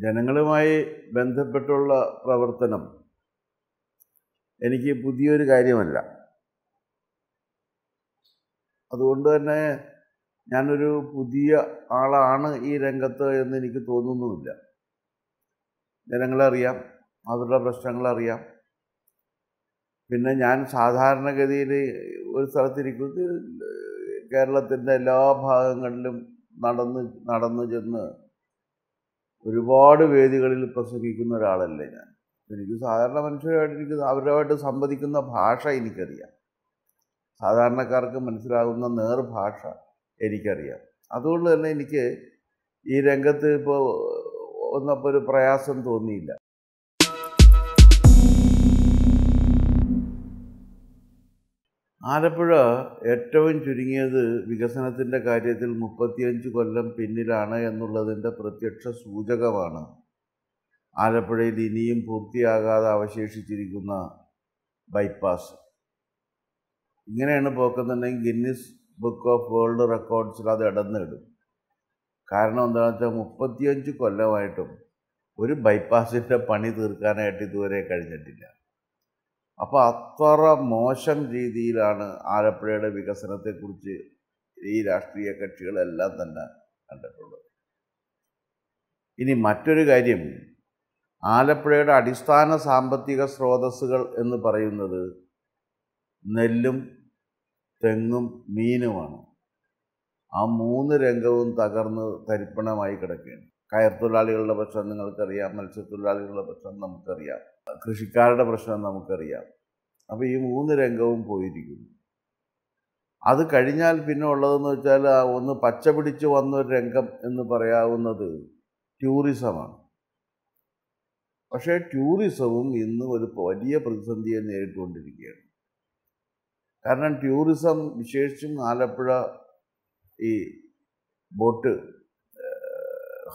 ജനങ്ങളുമായി ബന്ധപ്പെട്ടുള്ള പ്രവർത്തനം എനിക്ക് പുതിയൊരു കാര്യമല്ല. അതുകൊണ്ട് തന്നെ ഞാനൊരു പുതിയ ആളാണ് ഈ രംഗത്ത് എന്ന് എനിക്ക് തോന്നുന്നുമില്ല. ജനങ്ങളെ അറിയാം, അവരുടെ പ്രശ്നങ്ങളറിയാം. പിന്നെ ഞാൻ സാധാരണഗതിയിൽ ഒരു സ്ഥലത്തിരിക്കുന്നത് കേരളത്തിൻ്റെ എല്ലാ ഭാഗങ്ങളിലും നടന്നു ചെന്ന് ഒരുപാട് വേദികളിൽ പ്രസംഗിക്കുന്ന ഒരാളല്ലേ ഞാൻ. എനിക്ക് സാധാരണ മനുഷ്യരുമായിട്ട് അവരുമായിട്ട് സംവദിക്കുന്ന ഭാഷ എനിക്കറിയാം. സാധാരണക്കാർക്ക് മനസ്സിലാകുന്ന നേർഭാഷ എനിക്കറിയാം. അതുകൊണ്ട് തന്നെ എനിക്ക് ഈ രംഗത്ത് ഇപ്പോൾ ഒന്നപ്പോൾ ഒരു പ്രയാസം തോന്നിയില്ല. ആലപ്പുഴ ഏറ്റവും ചുരുങ്ങിയത് വികസനത്തിൻ്റെ കാര്യത്തിൽ 35 കൊല്ലം പിന്നിലാണ് എന്നുള്ളതിൻ്റെ പ്രത്യക്ഷ സൂചകമാണ് ആലപ്പുഴയിൽ ഇനിയും പൂർത്തിയാകാതെ അവശേഷിച്ചിരിക്കുന്ന ബൈപ്പാസ്. ഇങ്ങനെയാണ് പോക്കുന്നുണ്ടെങ്കിൽ ഗിന്നസ് ബുക്ക് ഓഫ് വേൾഡ് റെക്കോർഡ്സിൽ അത് ഇടം നേടും. കാരണം എന്താണെന്ന് വെച്ചാൽ 35 കൊല്ലമായിട്ടും ഒരു ബൈപ്പാസിൻ്റെ പണി തീർക്കാനായിട്ട് ഇതുവരെ കഴിഞ്ഞിട്ടില്ല. അപ്പോൾ അത്ര മോശം രീതിയിലാണ് ആലപ്പുഴയുടെ വികസനത്തെക്കുറിച്ച് ഈ രാഷ്ട്രീയ കക്ഷികളെല്ലാം തന്നെ കണ്ടിട്ടുള്ളത്. ഇനി മറ്റൊരു കാര്യം, ആലപ്പുഴയുടെ അടിസ്ഥാന സാമ്പത്തിക സ്രോതസ്സുകൾ എന്ന് പറയുന്നത് നെല്ലും തെങ്ങും മീനുമാണ്. ആ 3 രംഗവും തകർന്ന് തരിപ്പണമായി കിടക്കുകയാണ്. കയർ തൊഴിലാളികളുടെ പ്രശ്നം നിങ്ങൾക്കറിയാം, മത്സ്യത്തൊഴിലാളികളുടെ പ്രശ്നം നമുക്കറിയാം, കൃഷിക്കാരുടെ പ്രശ്നം നമുക്കറിയാം. അപ്പോൾ ഈ 3 രംഗവും പോയിരിക്കുന്നു. അത് കഴിഞ്ഞാൽ പിന്നെ ഉള്ളതെന്ന് വെച്ചാൽ ഒന്ന് പച്ച പിടിച്ച് വന്നൊരു രംഗം എന്ന് പറയാവുന്നത് ടൂറിസമാണ്. പക്ഷേ ടൂറിസവും ഇന്ന് ഒരു വലിയ പ്രതിസന്ധിയെ നേരിട്ടുകൊണ്ടിരിക്കുകയാണ്. കാരണം ടൂറിസം, വിശേഷിച്ചും ആലപ്പുഴ ഈ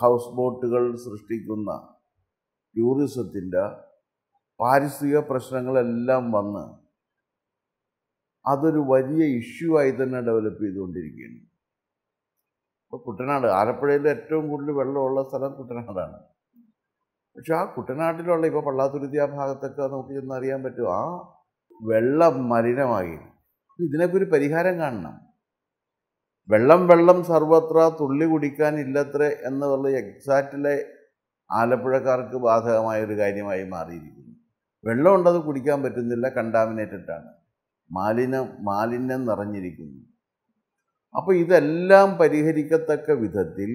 ഹൗസ് ബോട്ടുകൾ സൃഷ്ടിക്കുന്ന ടൂറിസത്തിൻ്റെ പാരിസ്ഥിതിക പ്രശ്നങ്ങളെല്ലാം വന്ന് അതൊരു വലിയ ഇഷ്യൂ ആയി തന്നെ ഡെവലപ്പ് ചെയ്തുകൊണ്ടിരിക്കുകയാണ്. ഇപ്പോൾ കുട്ടനാട്, ആലപ്പുഴയിൽ ഏറ്റവും കൂടുതൽ വെള്ളമുള്ള സ്ഥലം കുട്ടനാടാണ്. പക്ഷെ ആ കുട്ടനാട്ടിലുള്ള ഇപ്പോൾ പള്ളാത്തുരുത്തി ആ ഭാഗത്തൊക്കെ നമുക്ക് ചെന്ന് അറിയാൻ പറ്റും, ആ വെള്ളം മലിനമായി. ഇതിനൊക്കെ ഒരു പരിഹാരം കാണണം. വെള്ളം സർവത്ര തുള്ളി കുടിക്കാനില്ലത്രേ എന്നുള്ളത് എക്സാക്റ്റിലെ ആലപ്പുഴക്കാർക്ക് ബാധകമായൊരു കാര്യമായി മാറിയിരിക്കുന്നു. വെള്ളമുണ്ടത് കുടിക്കാൻ പറ്റുന്നില്ല, കണ്ടാമിനേറ്റഡ് ആണ്, മാലിന്യം നിറഞ്ഞിരിക്കുന്നു. അപ്പോൾ ഇതെല്ലാം പരിഹരിക്കത്തക്ക വിധത്തിൽ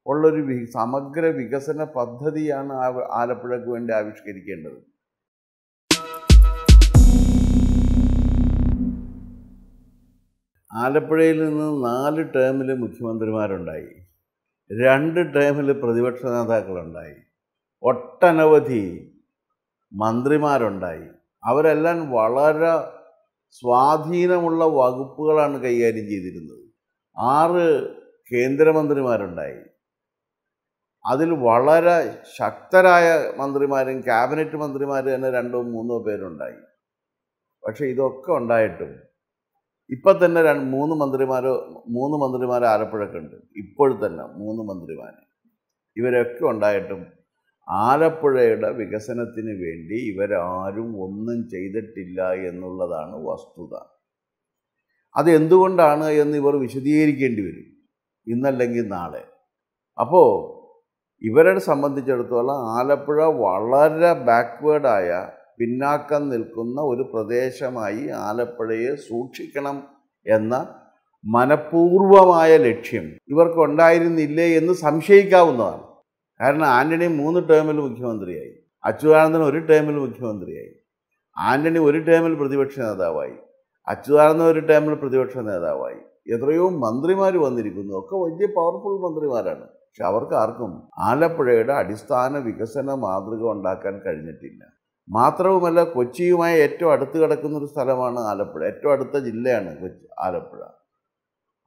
ഉള്ളൊരു സമഗ്ര വികസന പദ്ധതിയാണ് ആലപ്പുഴയ്ക്ക് വേണ്ടി ആവിഷ്കരിക്കേണ്ടത്. ആലപ്പുഴയിൽ നിന്ന് 4 ടേമിൽ മുഖ്യമന്ത്രിമാരുണ്ടായി, 2 ടേമിൽ പ്രതിപക്ഷ നേതാക്കളുണ്ടായി, ഒട്ടനവധി മന്ത്രിമാരുണ്ടായി. അവരെല്ലാം വളരെ സ്വാധീനമുള്ള വകുപ്പുകളാണ് കൈകാര്യം ചെയ്തിരുന്നത്. 6 കേന്ദ്രമന്ത്രിമാരുണ്ടായി. അതിൽ വളരെ ശക്തരായ മന്ത്രിമാരും ക്യാബിനറ്റ് മന്ത്രിമാർ തന്നെ 2 3 പേരുണ്ടായി. പക്ഷേ ഇതൊക്കെ ഉണ്ടായിട്ടും ഇപ്പം തന്നെ 3 മന്ത്രിമാർ ആലപ്പുഴക്കുണ്ട്. ഇപ്പോൾ തന്നെ 3 മന്ത്രിമാർ. ഇവരൊക്കെ ഉണ്ടായിട്ടും ആലപ്പുഴയുടെ വികസനത്തിന് വേണ്ടി ഇവരാരും ഒന്നും ചെയ്തിട്ടില്ല എന്നുള്ളതാണ് വസ്തുത. അത് എന്തുകൊണ്ടാണ് എന്ന് ഇവർ വിശദീകരിക്കേണ്ടി വരും, ഇന്നല്ലെങ്കിൽ നാളെ. അപ്പോൾ ഇവരെ സംബന്ധിച്ചിടത്തോളം ആലപ്പുഴ വളരെ ബാക്ക്വേർഡായ, പിന്നാക്കം നിൽക്കുന്ന ഒരു പ്രദേശമായി ആലപ്പുഴയെ സൂക്ഷിക്കണം എന്ന മനഃപൂർവമായ ലക്ഷ്യം ഇവർക്കുണ്ടായിരുന്നില്ലേ എന്ന് സംശയിക്കാവുന്നതാണ്. കാരണം ആന്റണി 3 ടേമിൽ മുഖ്യമന്ത്രിയായി, അച്യുതാനന്ദൻ 1 ടേമിൽ മുഖ്യമന്ത്രിയായി, ആന്റണി 1 ടേമിൽ പ്രതിപക്ഷ നേതാവായി, അച്യുതാനന്ദൻ 1 ടേമിൽ പ്രതിപക്ഷ നേതാവായി. എത്രയോ മന്ത്രിമാർ വന്നിരിക്കുന്നു, ഒക്കെ വലിയ പവർഫുൾ മന്ത്രിമാരാണ്. പക്ഷെ അവർക്ക് ആർക്കും ആലപ്പുഴയുടെ അടിസ്ഥാന വികസന മാതൃക ഉണ്ടാക്കാൻ കഴിഞ്ഞിട്ടില്ല. മാത്രവുമല്ല, കൊച്ചിയുമായി ഏറ്റവും അടുത്ത് കിടക്കുന്നൊരു സ്ഥലമാണ് ആലപ്പുഴ. ഏറ്റവും അടുത്ത ജില്ലയാണ് ആലപ്പുഴ.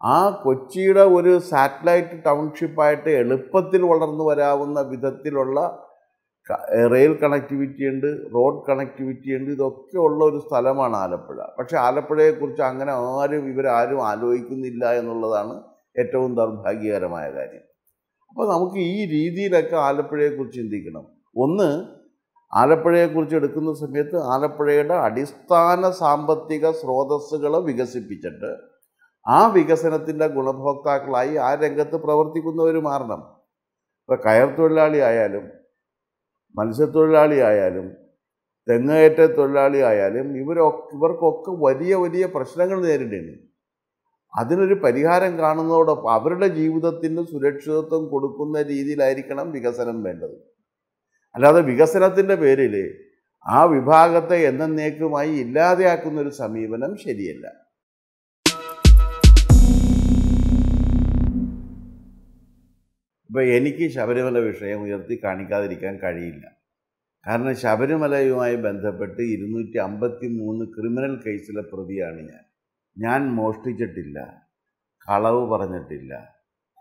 ആ കൊച്ചിയുടെ ഒരു സാറ്റലൈറ്റ് ടൗൺഷിപ്പായിട്ട് എളുപ്പത്തിൽ വളർന്നു വരാവുന്ന വിധത്തിലുള്ള റെയിൽ കണക്ടിവിറ്റി ഉണ്ട്, റോഡ് കണക്ടിവിറ്റി ഉണ്ട്. ഇതൊക്കെ ഉള്ള ഒരു സ്ഥലമാണ് ആലപ്പുഴ. പക്ഷേ ആലപ്പുഴയെക്കുറിച്ച് അങ്ങനെ ഇവരാരും ആലോചിക്കുന്നില്ല എന്നുള്ളതാണ് ഏറ്റവും ദൗർഭാഗ്യകരമായ കാര്യം. അപ്പോൾ നമുക്ക് ഈ രീതിയിലൊക്കെ ആലപ്പുഴയെക്കുറിച്ച് ചിന്തിക്കണം. ഒന്ന്, ആലപ്പുഴയെക്കുറിച്ച് എടുക്കുന്ന സമയത്ത് ആലപ്പുഴയുടെ അടിസ്ഥാന സാമ്പത്തിക സ്രോതസ്സുകൾ വികസിപ്പിച്ചിട്ട് ആ വികസനത്തിൻ്റെ ഗുണഭോക്താക്കളായി ആ രംഗത്ത് പ്രവർത്തിക്കുന്നവർ മാറണം. ഇപ്പോൾ കയർ തൊഴിലാളി ആയാലും മത്സ്യത്തൊഴിലാളി ആയാലും തെങ്ങേറ്റ തൊഴിലാളി ആയാലും ഇവർക്കൊക്കെ വലിയ വലിയ പ്രശ്നങ്ങൾ നേരിടേണ്ടി. അതിനൊരു പരിഹാരം കാണുന്നതോടൊപ്പം അവരുടെ ജീവിതത്തിന് സുരക്ഷിതത്വം കൊടുക്കുന്ന രീതിയിലായിരിക്കണം വികസനം വേണ്ടത്. അല്ലാതെ വികസനത്തിൻ്റെ പേരിൽ ആ വിഭാഗത്തെ എന്നേക്കുമായി ഇല്ലാതെയാക്കുന്നൊരു സമീപനം ശരിയല്ല. ഇപ്പം എനിക്ക് ശബരിമല വിഷയം ഉയർത്തി കാണിക്കാതിരിക്കാൻ കഴിയില്ല. കാരണം ശബരിമലയുമായി ബന്ധപ്പെട്ട് 253 ക്രിമിനൽ കേസിലെ പ്രതിയാണ് ഞാൻ മോഷ്ടിച്ചിട്ടില്ല, കളവ് പറഞ്ഞിട്ടില്ല,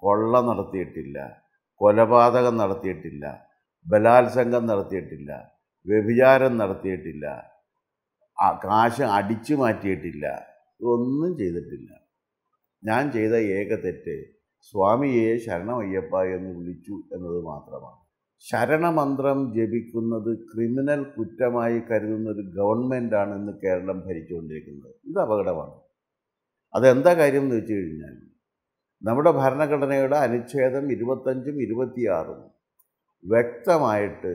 കൊള്ള നടത്തിയിട്ടില്ല, കൊലപാതകം നടത്തിയിട്ടില്ല, ബലാത്സംഗം നടത്തിയിട്ടില്ല, വ്യഭിചാരം നടത്തിയിട്ടില്ല, കാശ് അടിച്ചു മാറ്റിയിട്ടില്ല, ഇതൊന്നും ചെയ്തിട്ടില്ല. ഞാൻ ചെയ്ത ഏക തെറ്റ് സ്വാമിയെ ശരണമയ്യപ്പ എന്ന് വിളിച്ചു എന്നത് മാത്രമാണ്. ശരണമന്ത്രം ജപിക്കുന്നത് ക്രിമിനൽ കുറ്റമായി കരുതുന്നൊരു ഗവൺമെൻറ്റാണ് ഇന്ന് കേരളം ഭരിച്ചുകൊണ്ടിരിക്കുന്നത്. ഇത് അപകടമാണ്. അതെന്താ കാര്യം എന്ന് വെച്ച് കഴിഞ്ഞാൽ, നമ്മുടെ ഭരണഘടനയുടെ അനുച്ഛേദം 25ഉം 26ഉം വ്യക്തമായിട്ട്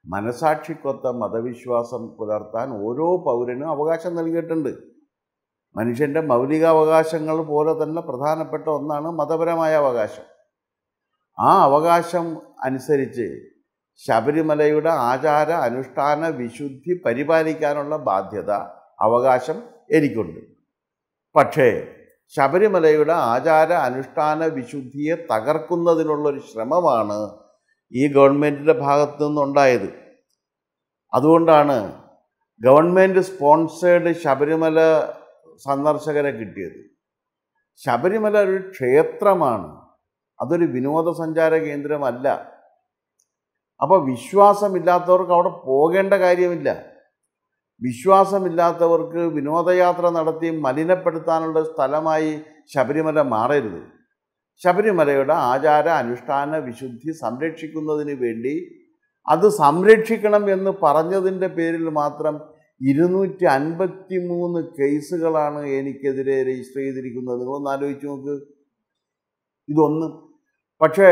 മനസാക്ഷിക്കൊത്ത മതവിശ്വാസം പുലർത്താൻ ഓരോ പൗരനും അവകാശം നൽകിയിട്ടുണ്ട്. മനുഷ്യൻ്റെ മൗലികാവകാശങ്ങൾ പോലെ തന്നെ പ്രധാനപ്പെട്ട ഒന്നാണ് മതപരമായ അവകാശം. ആ അവകാശം അനുസരിച്ച് ശബരിമലയുടെ ആചാര അനുഷ്ഠാന വിശുദ്ധി പരിപാലിക്കാനുള്ള ബാധ്യത, അവകാശം എനിക്കുണ്ട്. പക്ഷേ ശബരിമലയുടെ ആചാര അനുഷ്ഠാന വിശുദ്ധിയെ തകർക്കുന്നതിനുള്ളൊരു ശ്രമമാണ് ഈ ഗവൺമെൻറ്റിൻ്റെ ഭാഗത്തു നിന്നുണ്ടായത്. അതുകൊണ്ടാണ് ഗവൺമെൻറ് സ്പോൺസേഡ് ശബരിമല സന്ദർശകരെ കിട്ടിയത്. ശബരിമല ഒരു ക്ഷേത്രമാണ്, അതൊരു വിനോദസഞ്ചാര കേന്ദ്രമല്ല. അപ്പോൾ വിശ്വാസമില്ലാത്തവർക്ക് അവിടെ പോകേണ്ട കാര്യമില്ല. വിശ്വാസമില്ലാത്തവർക്ക് വിനോദയാത്ര നടത്തി മലിനപ്പെടുത്താനുള്ള സ്ഥലമായി ശബരിമല മാറരുത്. ശബരിമലയുടെ ആചാര അനുഷ്ഠാന വിശുദ്ധി സംരക്ഷിക്കുന്നതിന് വേണ്ടി അത് സംരക്ഷിക്കണം എന്ന് പറഞ്ഞതിൻ്റെ പേരിൽ മാത്രം 253 കേസുകളാണ് എനിക്കെതിരെ രജിസ്റ്റർ ചെയ്തിരിക്കുന്നത്. നിങ്ങളൊന്ന് ആലോചിച്ച് നോക്ക്. ഇതൊന്നും പക്ഷേ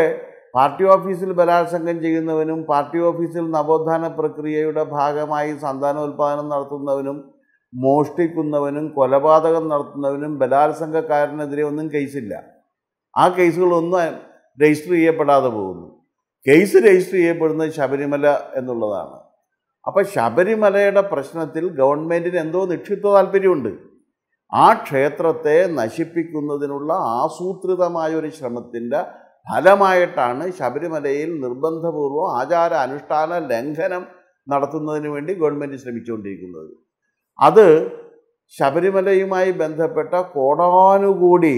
പാർട്ടി ഓഫീസിൽ ബലാത്സംഗം ചെയ്യുന്നവനും പാർട്ടി ഓഫീസിൽ നവോത്ഥാന പ്രക്രിയയുടെ ഭാഗമായി സന്താനോൽപാദനം നടത്തുന്നവനും മോഷ്ടിക്കുന്നവനും കൊലപാതകം നടത്തുന്നവനും ബലാത്സംഗക്കാരനെതിരെ ഒന്നും കേസില്ല. ആ കേസുകളൊന്നും രജിസ്റ്റർ ചെയ്യപ്പെടാതെ പോകുന്നു. കേസ് രജിസ്റ്റർ ചെയ്യപ്പെടുന്നത് ശബരിമല എന്നുള്ളതാണ്. അപ്പോൾ ശബരിമലയുടെ പ്രശ്നത്തിൽ ഗവൺമെൻറ്റിന് എന്തോ നിക്ഷിപ്ത താല്പര്യമുണ്ട്. ആ ക്ഷേത്രത്തെ നശിപ്പിക്കുന്നതിനുള്ള ആസൂത്രിതമായൊരു ശ്രമത്തിൻ്റെ ഫലമായിട്ടാണ് ശബരിമലയിൽ നിർബന്ധപൂർവ്വം ആചാര അനുഷ്ഠാന ലംഘനം നടത്തുന്നതിന് വേണ്ടി ഗവൺമെൻറ് ശ്രമിച്ചുകൊണ്ടിരിക്കുന്നത്. അത് ശബരിമലയുമായി ബന്ധപ്പെട്ട കോടാനുകൂടി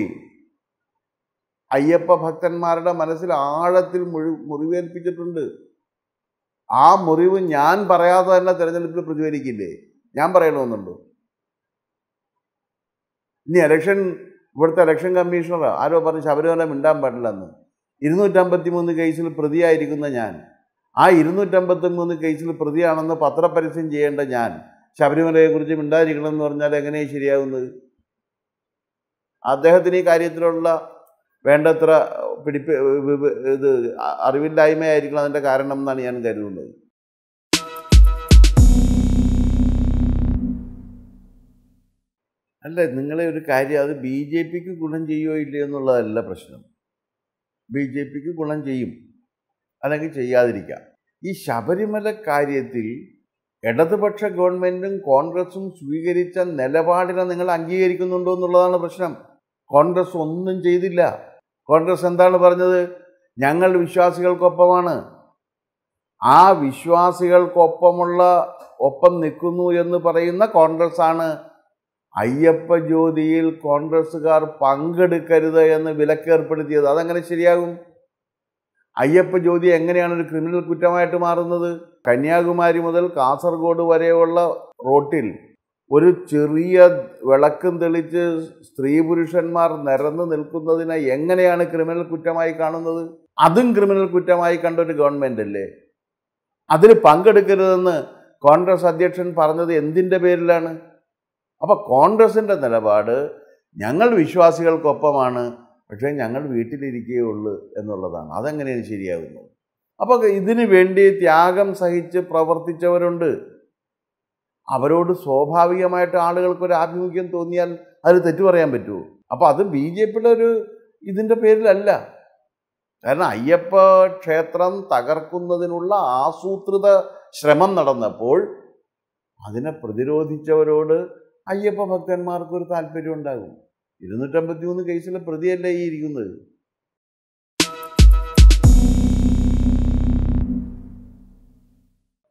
അയ്യപ്പ ഭക്തന്മാരുടെ മനസ്സിൽ ആഴത്തിൽ മുറിവേൽപ്പിച്ചിട്ടുണ്ട്. ആ മുറിവ് ഞാൻ പറയാതെ തന്നെ തിരഞ്ഞെടുപ്പിൽ പ്രതിഫലിക്കില്ലേ? ഞാൻ പറയണമെന്നുണ്ടോ? ഇനി ഇവിടുത്തെ ഇലക്ഷൻ കമ്മീഷണർ ആരോ പറഞ്ഞ് ശബരിമല മിണ്ടാൻ പാടില്ലെന്ന്. 253 കേസിൽ പ്രതിയായിരിക്കുന്ന ഞാൻ, ആ 253 കേസിൽ പ്രതിയാണെന്ന് പത്രപരസ്യം ചെയ്യേണ്ട ഞാൻ ശബരിമലയെക്കുറിച്ച് മിണ്ടാതിരിക്കണം എന്ന് പറഞ്ഞാൽ എങ്ങനെയാണ് ശരിയാകുന്നത്? അദ്ദേഹത്തിന് ഈ കാര്യത്തിലുള്ള വേണ്ടത്ര അറിവില്ലായ്മയായിരിക്കണം അതിൻ്റെ കാരണം എന്നാണ് ഞാൻ കരുതുന്നത്. അല്ല, നിങ്ങളെ ഒരു കാര്യം, അത് BJPക്ക് ഗുണം ചെയ്യുമോ ഇല്ലയോ എന്നുള്ളതല്ല പ്രശ്നം. BJPക്ക് ഗുണം ചെയ്യും, അല്ലെങ്കിൽ ചെയ്യാതിരിക്കാം. ഈ ശബരിമല കാര്യത്തിൽ ഇടതുപക്ഷ ഗവൺമെൻറ്റും കോൺഗ്രസും സ്വീകരിച്ച നിലപാടിനെ നിങ്ങൾ അംഗീകരിക്കുന്നുണ്ടോ എന്നുള്ളതാണ് പ്രശ്നം. കോൺഗ്രസ് ഒന്നും ചെയ്തില്ല. കോൺഗ്രസ് എന്താണ് പറഞ്ഞത്? ഞങ്ങൾ വിശ്വാസികൾക്കൊപ്പമാണ്. ആ ഒപ്പം നിൽക്കുന്നു എന്ന് പറയുന്ന കോൺഗ്രസ്സാണ് അയ്യപ്പ ജ്യോതിയിൽ കോൺഗ്രസ്സുകാർ പങ്കെടുക്കരുത് എന്ന് വിലക്കേർപ്പെടുത്തിയത്. അതെങ്ങനെ ശരിയാകും? അയ്യപ്പ ജ്യോതി എങ്ങനെയാണ് ഒരു ക്രിമിനൽ കുറ്റമായിട്ട് മാറുന്നത്? കന്യാകുമാരി മുതൽ കാസർഗോഡ് വരെയുള്ള റോട്ടിൽ ഒരു ചെറിയ വിളക്കും തെളിച്ച് സ്ത്രീ പുരുഷന്മാർ നിരന്ന് നിൽക്കുന്നതിനെ എങ്ങനെയാണ് ക്രിമിനൽ കുറ്റമായി കാണുന്നത്? അതും ക്രിമിനൽ കുറ്റമായി കണ്ടൊരു ഗവൺമെൻറ് അല്ലേ? അതിൽ പങ്കെടുക്കരുതെന്ന് കോൺഗ്രസ് അധ്യക്ഷൻ പറഞ്ഞത് എന്തിൻ്റെ പേരിലാണ്? അപ്പോൾ കോൺഗ്രസിൻ്റെ നിലപാട് ഞങ്ങൾ വിശ്വാസികൾക്കൊപ്പമാണ്, പക്ഷേ ഞങ്ങൾ വീട്ടിലിരിക്കുകയുള്ളൂ എന്നുള്ളതാണ്. അതെങ്ങനെയാണ് ശരിയാകുന്നത്? അപ്പോൾ ഇതിനു വേണ്ടി ത്യാഗം സഹിച്ച് പ്രവർത്തിച്ചവരുണ്ട്. അവരോട് സ്വാഭാവികമായിട്ട് ആളുകൾക്കൊരു ആഭിമുഖ്യം തോന്നിയാൽ അത് തെറ്റു പറയാൻ പറ്റുമോ? അപ്പോൾ അത് ബി ജെ പിയുടെ ഒരു ഇതിൻ്റെ പേരിലല്ല. കാരണം അയ്യപ്പ ക്ഷേത്രം തകർക്കുന്നതിനുള്ള ആസൂത്രിത ശ്രമം നടന്നപ്പോൾ അതിനെ പ്രതിരോധിച്ചവരോട് അയ്യപ്പ ഭക്തന്മാർക്കൊരു താല്പര്യം ഉണ്ടാകും. 253 കേസിലെ പ്രതിയല്ലേ ഈ ഇരിക്കുന്നത്.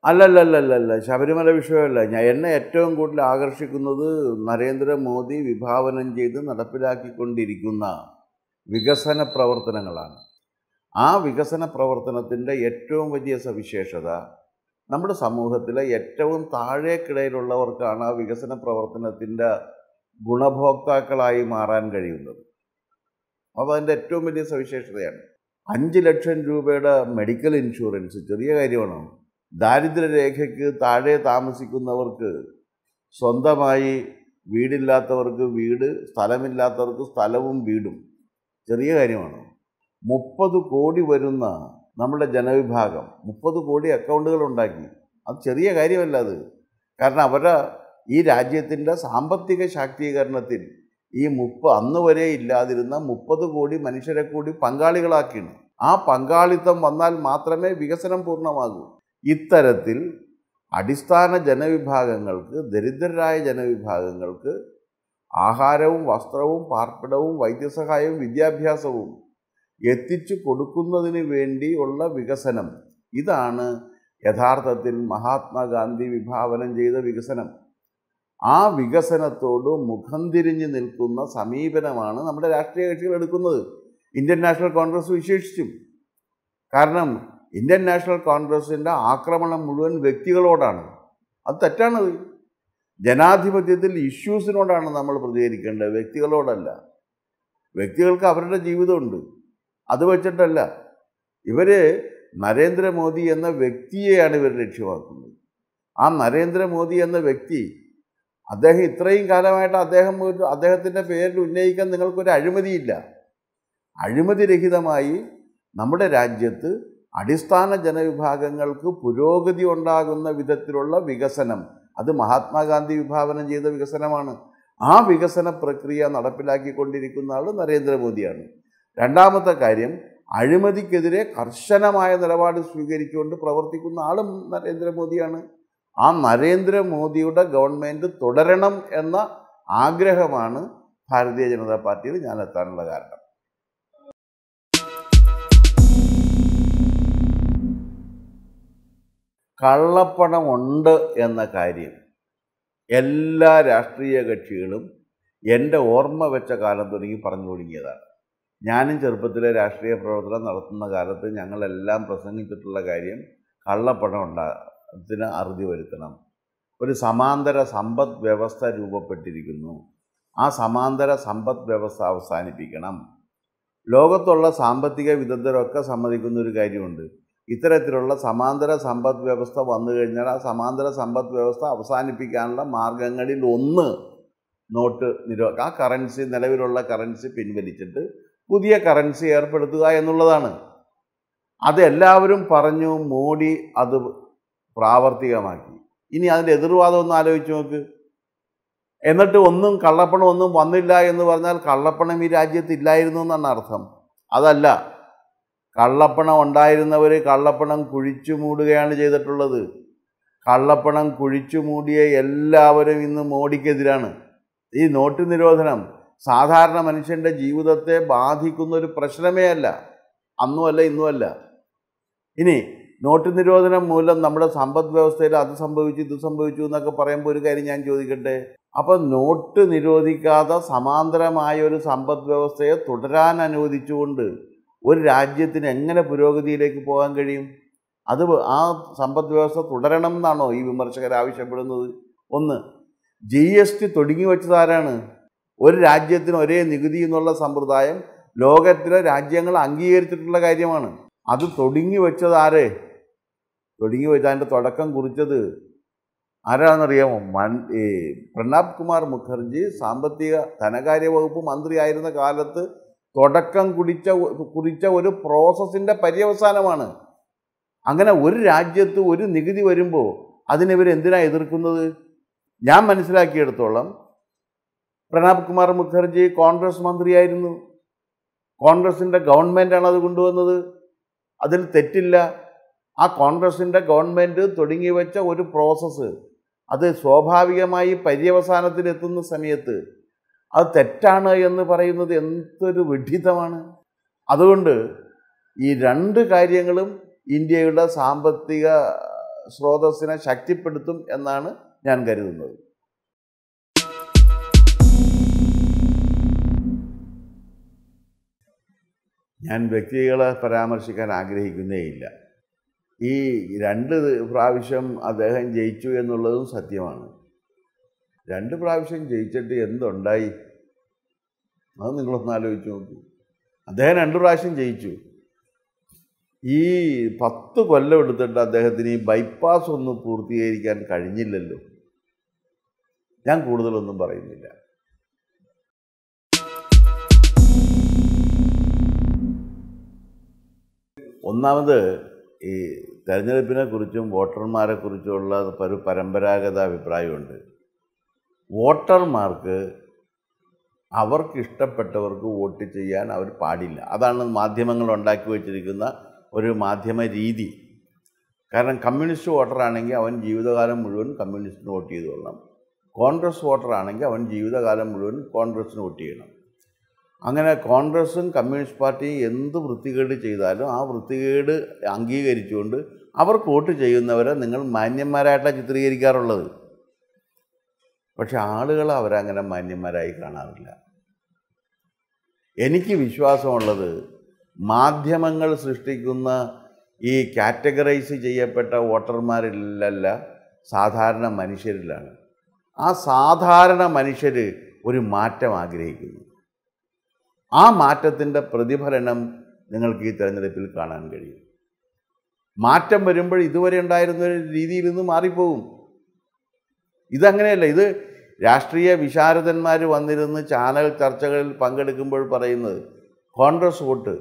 അല്ലല്ലല്ലല്ല, ശബരിമല വിഷയമല്ല. എന്നെ ഏറ്റവും കൂടുതൽ ആകർഷിക്കുന്നത് നരേന്ദ്രമോദി വിഭാവനം ചെയ്ത് നടപ്പിലാക്കിക്കൊണ്ടിരിക്കുന്ന വികസന പ്രവർത്തനങ്ങളാണ്. ആ വികസന പ്രവർത്തനത്തിൻ്റെ ഏറ്റവും വലിയ സവിശേഷത നമ്മുടെ സമൂഹത്തിലെ ഏറ്റവും താഴേക്കിടയിലുള്ളവർക്കാണ് ആ വികസന പ്രവർത്തനത്തിൻ്റെ ഗുണഭോക്താക്കളായി മാറാൻ കഴിയുന്നത്. അപ്പോൾ അതിൻ്റെ ഏറ്റവും വലിയ സവിശേഷതയാണ്. 5 ലക്ഷം രൂപയുടെ മെഡിക്കൽ ഇൻഷുറൻസ് ചെറിയ കാര്യമാണോ? ദാരിദ്ര്യരേഖയ്ക്ക് താഴെ താമസിക്കുന്നവർക്ക് സ്വന്തമായി വീടില്ലാത്തവർക്ക് വീട്, സ്ഥലമില്ലാത്തവർക്ക് സ്ഥലവും വീടും ചെറിയ കാര്യമാണോ? 30 കോടി വരുന്ന നമ്മുടെ ജനവിഭാഗം 30 കോടി അക്കൗണ്ടുകൾ ഉണ്ടാക്കി. അത് ചെറിയ കാര്യമല്ല അത്. കാരണം അവരുടെ ഈ രാജ്യത്തിൻ്റെ സാമ്പത്തിക ശാക്തീകരണത്തിൽ അന്ന് വരെ ഇല്ലാതിരുന്ന 30 കോടി മനുഷ്യരെ കൂടി പങ്കാളികളാക്കിയാണ്. ആ പങ്കാളിത്തം വന്നാൽ മാത്രമേ വികസനം പൂർണ്ണമാകൂ. ഇത്തരത്തിൽ അടിസ്ഥാന ജനവിഭാഗങ്ങൾക്ക്, ദരിദ്രരായ ജനവിഭാഗങ്ങൾക്ക് ആഹാരവും വസ്ത്രവും പാർപ്പിടവും വൈദ്യസഹായവും വിദ്യാഭ്യാസവും എത്തിച്ചു കൊടുക്കുന്നതിന് വേണ്ടിയുള്ള വികസനം, ഇതാണ് യഥാർത്ഥത്തിൽ മഹാത്മാഗാന്ധി വിഭാവനം ചെയ്ത വികസനം. ആ വികസനത്തോട് മുഖം തിരിഞ്ഞ് നിൽക്കുന്ന സമീപനമാണ് നമ്മുടെ രാഷ്ട്രീയ കക്ഷികൾ എടുക്കുന്നത്, ഇന്ത്യൻ നാഷണൽ കോൺഗ്രസ് വിശേഷിച്ചും. കാരണം ഇന്ത്യൻ നാഷണൽ കോൺഗ്രസിൻ്റെ ആക്രമണം മുഴുവൻ വ്യക്തികളോടാണ്. അത് തെറ്റാണത്. ജനാധിപത്യത്തിൽ ഇഷ്യൂസിനോടാണ് നമ്മൾ പ്രതികരിക്കേണ്ടത്, വ്യക്തികളോടല്ല. വ്യക്തികൾക്ക് അവരുടെ ജീവിതമുണ്ട്, അത് വെച്ചിട്ടല്ല. ഇവർ നരേന്ദ്രമോദി എന്ന വ്യക്തിയെയാണ് ഇവർ ലക്ഷ്യമാക്കുന്നത്. ആ നരേന്ദ്രമോദി എന്ന വ്യക്തി, അദ്ദേഹം ഇത്രയും കാലമായിട്ട് അദ്ദേഹത്തിൻ്റെ പേരിൽ ഉന്നയിക്കാൻ നിങ്ങൾക്കൊരു അഴിമതിയില്ല. അഴിമതിരഹിതമായി നമ്മുടെ രാജ്യത്ത് അടിസ്ഥാന ജനവിഭാഗങ്ങൾക്ക് പുരോഗതി ഉണ്ടാകുന്ന വിധത്തിലുള്ള വികസനം, അത് മഹാത്മാഗാന്ധി വിഭാവനം ചെയ്ത വികസനമാണ്. ആ വികസന പ്രക്രിയ നടപ്പിലാക്കിക്കൊണ്ടിരിക്കുന്ന ആൾ നരേന്ദ്രമോദിയാണ്. രണ്ടാമത്തെ കാര്യം, അഴിമതിക്കെതിരെ കർശനമായ നിലപാട് സ്വീകരിച്ചുകൊണ്ട് പ്രവർത്തിക്കുന്ന ആളും നരേന്ദ്രമോദിയാണ്. ആ നരേന്ദ്രമോദിയുടെ ഗവൺമെൻറ് തുടരണം എന്ന ആഗ്രഹമാണ് ഭാരതീയ ജനതാ പാർട്ടിയിൽ ഞാൻ എത്താനുള്ള കാരണം. കള്ളപ്പണമുണ്ട് എന്ന കാര്യം എല്ലാ രാഷ്ട്രീയ കക്ഷികളും എൻ്റെ ഓർമ്മ വെച്ച കാലം തുടങ്ങി പറഞ്ഞു തുടങ്ങിയതാണ്. ഞാനും ചെറുപ്പത്തിലെ രാഷ്ട്രീയ പ്രവർത്തനം നടത്തുന്ന കാലത്ത് ഞങ്ങളെല്ലാം പ്രസംഗിച്ചിട്ടുള്ള കാര്യം കള്ളപ്പണം ഉണ്ടാകത്തിന് അറുതി വരുത്തണം. ഒരു സമാന്തര സമ്പദ് വ്യവസ്ഥ രൂപപ്പെട്ടിരിക്കുന്നു, ആ സമാന്തര സമ്പദ് വ്യവസ്ഥ അവസാനിപ്പിക്കണം. ലോകത്തുള്ള സാമ്പത്തിക വിദഗ്ധരൊക്കെ സമ്മതിക്കുന്ന ഒരു കാര്യമുണ്ട്, ഇത്തരത്തിലുള്ള സമാന്തര സമ്പദ് വ്യവസ്ഥ വന്നു കഴിഞ്ഞാൽ ആ സമാന്തര സമ്പദ് വ്യവസ്ഥ അവസാനിപ്പിക്കാനുള്ള മാർഗങ്ങളിൽ ഒന്ന് നോട്ട് ആ കറൻസി, നിലവിലുള്ള കറൻസി പിൻവലിച്ചിട്ട് പുതിയ കറൻസി ഏർപ്പെടുത്തുക എന്നുള്ളതാണ്. അതെല്ലാവരും പറഞ്ഞു, മോഡി അത് പ്രാവർത്തികമാക്കി. ഇനി അതിൻ്റെ എതിർവാദം ഒന്ന് ആലോചിച്ച് നോക്ക്. എന്നിട്ട് കള്ളപ്പണം ഒന്നും വന്നില്ല എന്ന് പറഞ്ഞാൽ കള്ളപ്പണം ഈ രാജ്യത്ത് ഇല്ലായിരുന്നു എന്നാണ് അർത്ഥം. അതല്ല, കള്ളപ്പണം ഉണ്ടായിരുന്നവർ കള്ളപ്പണം കുഴിച്ചു മൂടുകയാണ് ചെയ്തിട്ടുള്ളത്. കള്ളപ്പണം കുഴിച്ചു മൂടിയ എല്ലാവരും ഇന്ന് മോഡിക്കെതിരാണ്. ഈ നോട്ട് നിരോധനം സാധാരണ മനുഷ്യൻ്റെ ജീവിതത്തെ ബാധിക്കുന്ന ഒരു പ്രശ്നമേ അല്ല, അന്നുമല്ല ഇന്നുമല്ല. ഇനി നോട്ട് നിരോധനം മൂലം നമ്മുടെ സമ്പദ് വ്യവസ്ഥയിൽ അത് സംഭവിച്ചു ഇത് സംഭവിച്ചു എന്നൊക്കെ പറയുമ്പോൾ ഒരു കാര്യം ഞാൻ ചോദിക്കട്ടെ, അപ്പം നോട്ട് നിരോധിക്കാതെ സമാന്തരമായ ഒരു സമ്പദ് വ്യവസ്ഥയെ തുടരാൻ അനുവദിച്ചുകൊണ്ട് ഒരു രാജ്യത്തിന് എങ്ങനെ പുരോഗതിയിലേക്ക് പോകാൻ കഴിയും? അത് ആ സമ്പദ് വ്യവസ്ഥ തുടരണം എന്നാണോ ഈ വിമർശകർ ആവശ്യപ്പെടുന്നത്? ഒന്ന്, GST തുടങ്ങി വെച്ചതാരാണ്? ഒരു രാജ്യത്തിന് ഒരേ നികുതി എന്നുള്ള സമ്പ്രദായം ലോകത്തിലെ രാജ്യങ്ങൾ അംഗീകരിച്ചിട്ടുള്ള കാര്യമാണ്. അത് തുടങ്ങി വെച്ചത് ആരെ? തുടങ്ങി വെച്ച് അതിൻ്റെ തുടക്കം കുറിച്ചത് ആരാണെന്നറിയാമോ? പ്രണബ് കുമാർ മുഖർജി സാമ്പത്തിക ധനകാര്യ വകുപ്പ് മന്ത്രിയായിരുന്ന കാലത്ത് തുടക്കം കുറിച്ച ഒരു പ്രോസസ്സിൻ്റെ പര്യവസാനമാണ്. അങ്ങനെ ഒരു രാജ്യത്ത് ഒരു നികുതി വരുമ്പോൾ അതിനിവരെന്തിനാണ് എതിർക്കുന്നത്? ഞാൻ മനസ്സിലാക്കിയെടുത്തോളം പ്രണബ് കുമാർ മുഖർജി കോൺഗ്രസ് മന്ത്രിയായിരുന്നു. കോൺഗ്രസിൻ്റെ ഗവൺമെൻറ്റാണ് അത് കൊണ്ടുവന്നത്. അതിൽ തെറ്റില്ല. ആ കോൺഗ്രസിൻ്റെ ഗവൺമെൻറ് തുടങ്ങി വെച്ച ഒരു പ്രോസസ്സ് അത് സ്വാഭാവികമായി പര്യവസാനത്തിലെത്തുന്ന സമയത്ത് അത് തെറ്റാണ് എന്ന് പറയുന്നത് എന്തൊരു വിഡ്ഢിത്തമാണ്. അതുകൊണ്ട് ഈ രണ്ട് കാര്യങ്ങളും ഇന്ത്യയുടെ സാമ്പത്തിക സ്രോതസ്സിനെ ശക്തിപ്പെടുത്തും എന്നാണ് ഞാൻ കരുതുന്നത്. ഞാൻ വ്യക്തികളെ പരാമർശിക്കാൻ ആഗ്രഹിക്കുന്നേയില്ല. ഈ 2 പ്രാവശ്യം അദ്ദേഹം ജയിച്ചു എന്നുള്ളതും സത്യമാണ്. 2 പ്രാവശ്യം ജയിച്ചിട്ട് എന്തുണ്ടായി? അത് നിങ്ങളൊന്ന് ആലോചിച്ച് നോക്കൂ. അദ്ദേഹം 2 പ്രാവശ്യം ജയിച്ചു. ഈ 10 കൊല്ലം എടുത്തിട്ട് അദ്ദേഹത്തിന് ഈ ബൈപ്പാസ് ഒന്നും പൂർത്തീകരിക്കാൻ കഴിഞ്ഞില്ലല്ലോ. ഞാൻ കൂടുതലൊന്നും പറയുന്നില്ല. ഒന്നാമത് ഈ തെരഞ്ഞെടുപ്പിനെ കുറിച്ചും വോട്ടർമാരെ കുറിച്ചുമുള്ള ഒരു പരമ്പരാഗത അഭിപ്രായമുണ്ട്. വോട്ടർമാർക്ക് അവർക്കിഷ്ടപ്പെട്ടവർക്ക് വോട്ട് ചെയ്യാൻ അവർ പാടില്ല. അതാണ് മാധ്യമങ്ങൾ ഉണ്ടാക്കി വച്ചിരിക്കുന്ന ഒരു മാധ്യമ രീതി. കാരണം കമ്മ്യൂണിസ്റ്റ് വോട്ടറാണെങ്കിൽ അവൻ ജീവിതകാലം മുഴുവൻ കമ്മ്യൂണിസ്റ്റിന് വോട്ട് ചെയ്തുകൊള്ളണം. കോൺഗ്രസ് വോട്ടറാണെങ്കിൽ അവൻ ജീവിതകാലം മുഴുവൻ കോൺഗ്രസ്സിന് വോട്ട് ചെയ്യണം. അങ്ങനെ കോൺഗ്രസും കമ്മ്യൂണിസ്റ്റ് പാർട്ടിയും എന്ത് വൃത്തികേട് ചെയ്താലും ആ വൃത്തികേട് അംഗീകരിച്ചുകൊണ്ട് അവർക്ക് വോട്ട് ചെയ്യുന്നവരെ നിങ്ങൾ മാന്യന്മാരായിട്ടാണ് ചിത്രീകരിക്കാറുള്ളത്. പക്ഷെ ആളുകൾ അവരങ്ങനെ മാന്യന്മാരായി കാണാറില്ല. എനിക്ക് വിശ്വാസമുള്ളത് മാധ്യമങ്ങൾ സൃഷ്ടിക്കുന്ന ഈ കാറ്റഗറൈസ് ചെയ്യപ്പെട്ട വോട്ടർമാരിലല്ല, സാധാരണ മനുഷ്യരിലാണ്. ആ സാധാരണ മനുഷ്യർ ഒരു മാറ്റം ആഗ്രഹിക്കുന്നു. ആ മാറ്റത്തിൻ്റെ പ്രതിഫലനം നിങ്ങൾക്ക് ഈ തെരഞ്ഞെടുപ്പിൽ കാണാൻ കഴിയും. മാറ്റം വരുമ്പോൾ ഇതുവരെ ഉണ്ടായിരുന്ന ഒരു രീതിയിൽ നിന്ന് മാറിപ്പോകും. ഇതങ്ങനെയല്ല. ഇത് രാഷ്ട്രീയ വിശാരദന്മാർ വന്നിരുന്ന് ചാനൽ ചർച്ചകളിൽ പങ്കെടുക്കുമ്പോൾ പറയുന്നത് കോൺഗ്രസ് വോട്ട്,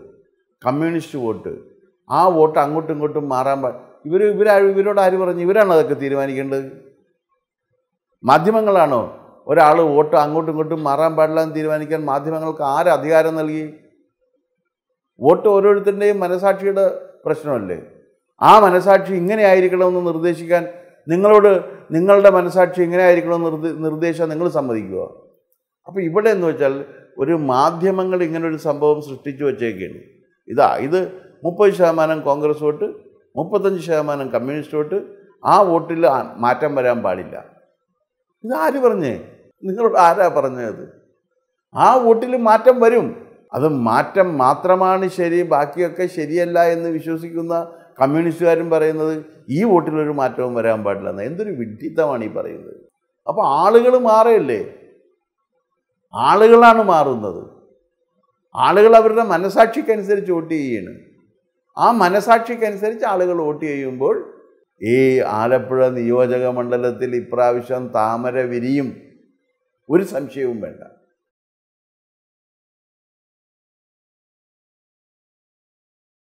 കമ്മ്യൂണിസ്റ്റ് വോട്ട്, ആ വോട്ട് അങ്ങോട്ടും ഇങ്ങോട്ടും മാറാൻ ഇവരോട് ആര് പറഞ്ഞു? ഇവരാണ് അതൊക്കെ തീരുമാനിക്കേണ്ടത്. മാധ്യമങ്ങളാണോ ഒരാൾ വോട്ട് അങ്ങോട്ടും ഇങ്ങോട്ടും മാറാൻ പാടില്ല എന്ന് തീരുമാനിക്കാൻ മാധ്യമങ്ങൾക്ക് ആര് അധികാരം നൽകി? വോട്ട് ഓരോരുത്തരുടെയും മനസാക്ഷിയുടെ പ്രശ്നമല്ലേ? ആ മനസാക്ഷി ഇങ്ങനെ ആയിരിക്കണമെന്ന് നിർദ്ദേശിക്കാൻ നിങ്ങളുടെ മനസാക്ഷി ഇങ്ങനെ ആയിരിക്കണമെന്ന് നിർദ്ദേശിച്ചാൽ നിങ്ങൾ സമ്മതിക്കുക? അപ്പോൾ ഇവിടെ എന്ന് വെച്ചാൽ ഒരു മാധ്യമങ്ങൾ ഇങ്ങനൊരു സംഭവം സൃഷ്ടിച്ചു വച്ചേക്കാണ്. ഇത് 30% കോൺഗ്രസ് വോട്ട്, 35% കമ്മ്യൂണിസ്റ്റ് വോട്ട്, ആ വോട്ടിൽ മാറ്റം വരാൻ പാടില്ല. ഇതാര് പറഞ്ഞേ? നിങ്ങളോട് ആരാ പറഞ്ഞത്? ആ വോട്ടിൽ മാറ്റം വരും. അത് മാറ്റം മാത്രമാണ് ശരി, ബാക്കിയൊക്കെ ശരിയല്ല എന്ന് വിശ്വസിക്കുന്ന കമ്മ്യൂണിസ്റ്റുകാരും പറയുന്നത് ഈ വോട്ടിലൊരു മാറ്റവും വരാൻ പാടില്ല എന്ന്. എന്തൊരു വിഡ്ഢിത്തമാണ് ഈ പറയുന്നത്. അപ്പോൾ ആളുകൾ മാറയല്ലേ? ആളുകളാണ് മാറുന്നത്. ആളുകൾ അവരുടെ മനസാക്ഷിക്കനുസരിച്ച് വോട്ട് ചെയ്യാണ്. ആ മനസാക്ഷിക്കനുസരിച്ച് ആളുകൾ വോട്ട് ചെയ്യുമ്പോൾ ഈ ആലപ്പുഴ നിയോജക മണ്ഡലത്തിൽ ഇപ്രാവശ്യം താമര വിരിയും, ഒരു സംശയവും വേണ്ട.